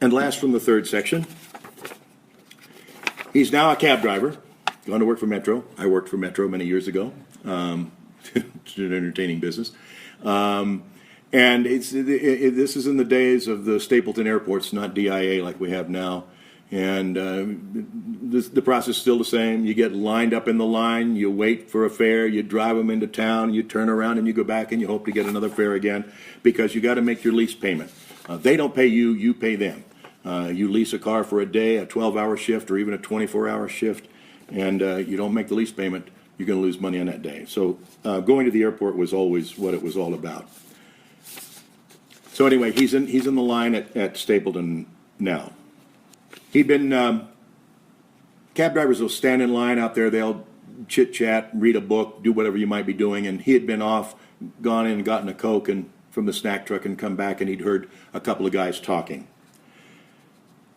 And last from the third section, he's now a cab driver, going to work for Metro. I worked for Metro many years ago. It's an entertaining business. And this is in the days of the Stapleton airports, not DIA like we have now. And the process is still the same. You get lined up in the line, you wait for a fare, you drive them into town, you turn around and you go back and you hope to get another fare again because you got to make your lease payment. They don't pay you, you pay them. You lease a car for a day, a 12-hour shift, or even a 24-hour shift, and you don't make the lease payment, you're going to lose money on that day. So going to the airport was always what it was all about. So anyway, he's in the line at Stapleton now. He'd been, cab drivers will stand in line out there, they'll chit-chat, read a book, do whatever you might be doing, and he had been off, gone in and gotten a Coke and from the snack truck and come back, and he'd heard a couple of guys talking.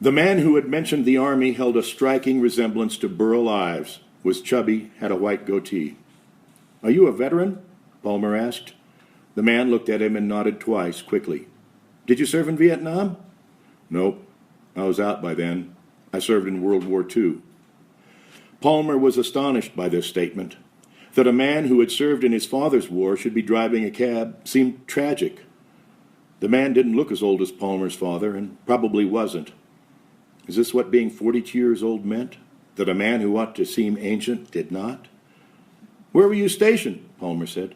The man who had mentioned the Army held a striking resemblance to Burl Ives, was chubby, had a white goatee. "Are you a veteran?" Palmer asked. The man looked at him and nodded twice, quickly. "Did you serve in Vietnam?" "Nope. I was out by then. I served in World War II." Palmer was astonished by this statement. That a man who had served in his father's war should be driving a cab seemed tragic. The man didn't look as old as Palmer's father, and probably wasn't. Is this what being 42 years old meant? That a man who ought to seem ancient did not? "Where were you stationed?" Palmer said.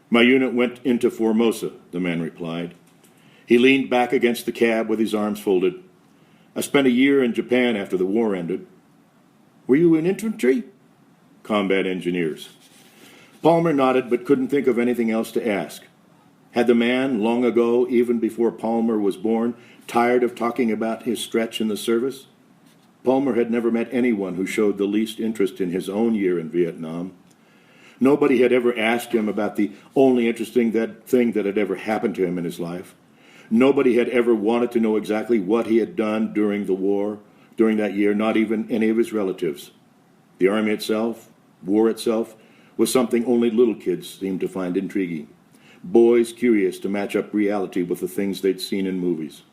"My unit went into Formosa," the man replied. He leaned back against the cab with his arms folded. "I spent a year in Japan after the war ended." "Were you in infantry?" "Combat engineers." Palmer nodded but couldn't think of anything else to ask. Had the man, long ago, even before Palmer was born, tired of talking about his stretch in the service? Palmer had never met anyone who showed the least interest in his own year in Vietnam. Nobody had ever asked him about the only interesting thing that had ever happened to him in his life. Nobody had ever wanted to know exactly what he had done during the war, during that year, not even any of his relatives. The Army itself, war itself, was something only little kids seemed to find intriguing. Boys curious to match up reality with the things they'd seen in movies.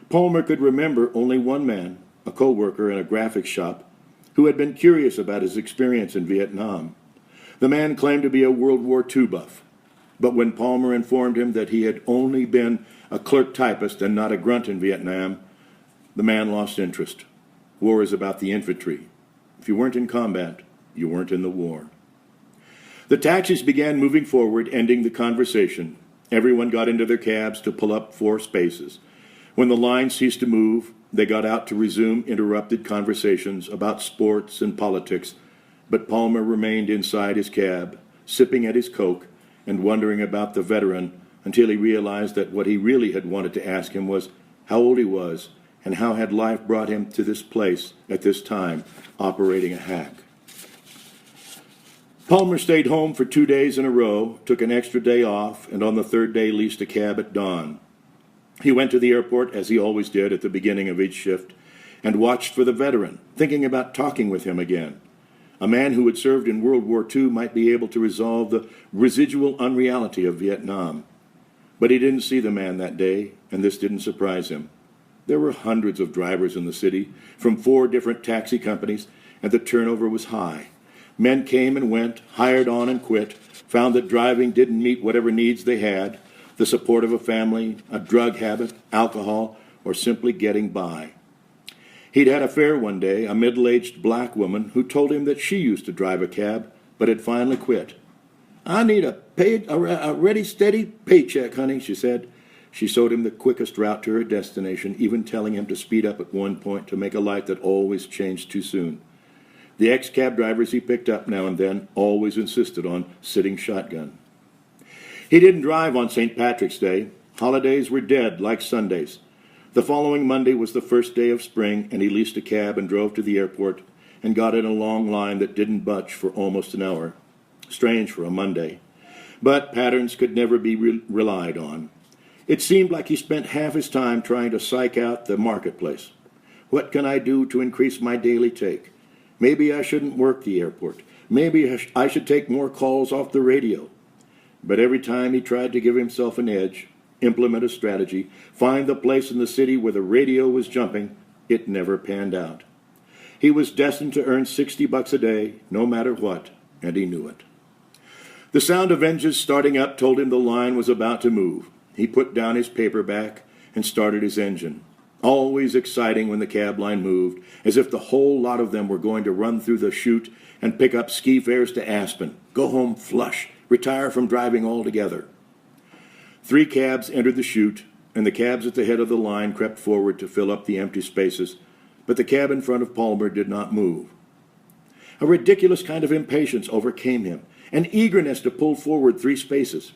Palmer could remember only one man, a co-worker in a graphics shop, who had been curious about his experience in Vietnam. The man claimed to be a World War II buff, but when Palmer informed him that he had only been a clerk typist and not a grunt in Vietnam, the man lost interest. War is about the infantry. If you weren't in combat, you weren't in the war. The taxis began moving forward, ending the conversation. Everyone got into their cabs to pull up 4 spaces. When the line ceased to move, they got out to resume interrupted conversations about sports and politics, but Palmer remained inside his cab, sipping at his Coke and wondering about the veteran until he realized that what he really had wanted to ask him was how old he was and how had life brought him to this place at this time, operating a hack. Palmer stayed home for 2 days in a row, took an extra day off, and on the 3rd day leased a cab at dawn. He went to the airport, as he always did at the beginning of each shift, and watched for the veteran, thinking about talking with him again. A man who had served in World War II might be able to resolve the residual unreality of Vietnam. But he didn't see the man that day, and this didn't surprise him. There were hundreds of drivers in the city, from 4 different taxi companies, and the turnover was high. Men came and went, hired on and quit, found that driving didn't meet whatever needs they had, the support of a family, a drug habit, alcohol, or simply getting by. He'd had a fare one day, a middle-aged black woman who told him that she used to drive a cab, but had finally quit. "I need a ready, steady paycheck, honey," she said. She showed him the quickest route to her destination, even telling him to speed up at one point to make a light that always changed too soon. The ex-cab drivers he picked up now and then always insisted on sitting shotgun. He didn't drive on St. Patrick's Day. Holidays were dead, like Sundays. The following Monday was the first day of spring, and he leased a cab and drove to the airport and got in a long line that didn't budge for almost an hour. Strange for a Monday. But patterns could never be relied on. It seemed like he spent half his time trying to psych out the marketplace. What can I do to increase my daily take? Maybe I shouldn't work the airport. Maybe I should take more calls off the radio. But every time he tried to give himself an edge, implement a strategy, find the place in the city where the radio was jumping, it never panned out. He was destined to earn $60 a day, no matter what, and he knew it. The sound of engines starting up told him the line was about to move. He put down his paperback and started his engine. Always exciting when the cab line moved, as if the whole lot of them were going to run through the chute and pick up ski fares to Aspen, go home flush, retire from driving altogether. 3 cabs entered the chute, and the cabs at the head of the line crept forward to fill up the empty spaces, but the cab in front of Palmer did not move. A ridiculous kind of impatience overcame him, an eagerness to pull forward 3 spaces.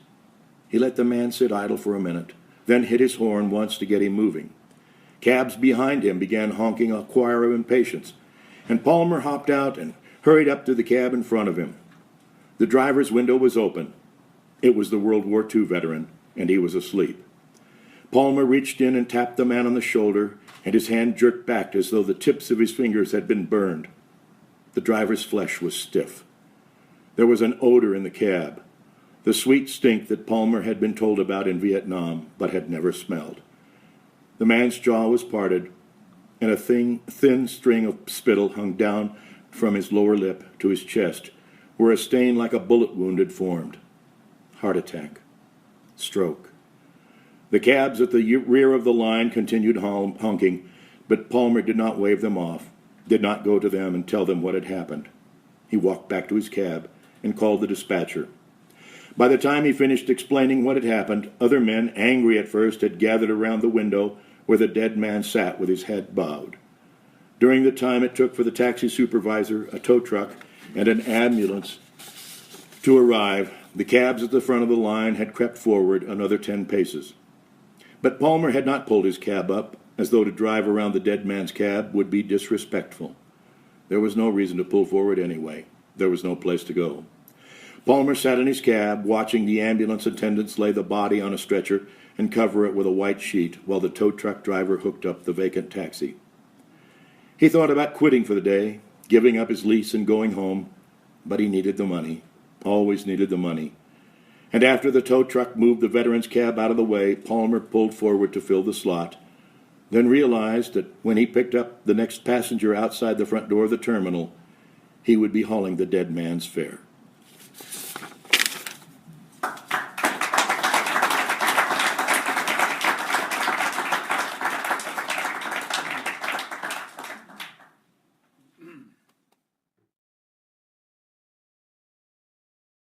He let the man sit idle for a minute, then hit his horn once to get him moving. Cabs behind him began honking a choir of impatience, and Palmer hopped out and hurried up to the cab in front of him. The driver's window was open. It was the World War II veteran, and he was asleep. Palmer reached in and tapped the man on the shoulder, and his hand jerked back as though the tips of his fingers had been burned. The driver's flesh was stiff. There was an odor in the cab, the sweet stink that Palmer had been told about in Vietnam but had never smelled. The man's jaw was parted, and a thin string of spittle hung down from his lower lip to his chest, where a stain like a bullet wound had formed. Heart attack. Stroke. The cabs at the rear of the line continued honking, but Palmer did not wave them off, did not go to them and tell them what had happened. He walked back to his cab and called the dispatcher. By the time he finished explaining what had happened, other men, angry at first, had gathered around the window where the dead man sat with his head bowed. During the time it took for the taxi supervisor, a tow truck, and an ambulance to arrive, the cabs at the front of the line had crept forward another 10 paces. But Palmer had not pulled his cab up, as though to drive around the dead man's cab would be disrespectful. There was no reason to pull forward anyway. There was no place to go. Palmer sat in his cab, watching the ambulance attendants lay the body on a stretcher and cover it with a white sheet while the tow truck driver hooked up the vacant taxi. He thought about quitting for the day, giving up his lease and going home, but he needed the money, always needed the money. And after the tow truck moved the veteran's cab out of the way, Palmer pulled forward to fill the slot, then realized that when he picked up the next passenger outside the front door of the terminal, he would be hauling the dead man's fare.